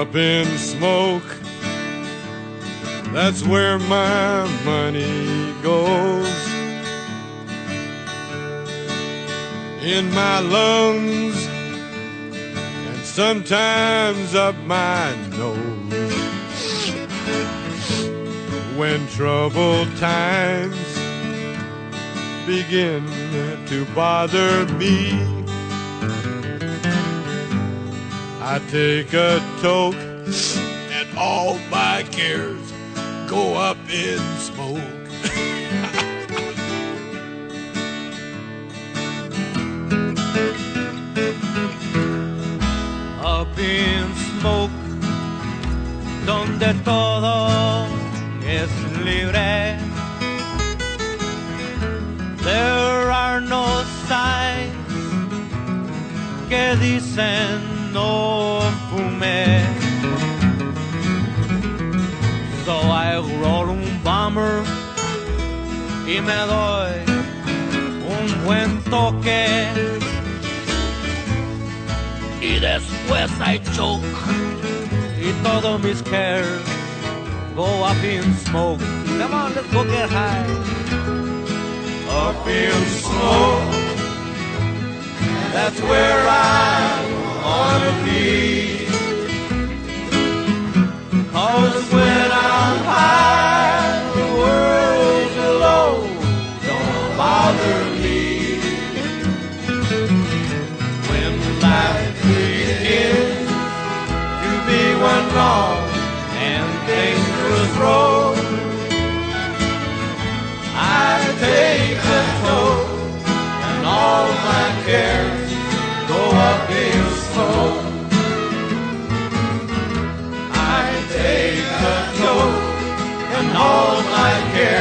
Up in smoke, that's where my money goes. In my lungs and sometimes up my nose. When troubled times begin to bother me, I take a toke and all my cares go up in smoke. Up in smoke, donde todo es libre. There are no signs que dicen no fume. So I roll un bomber y me doy un buen toque. Y después I choke y todos mis cares go up in smoke. Come on, let's go get high. Up in smoke, that's where I wanna be. 'Cause when I'm high, the world below don't bother me. When life begins to be one long and dangerous road, I take a toke and all my cares go up in smoke. I take a toke and all my cares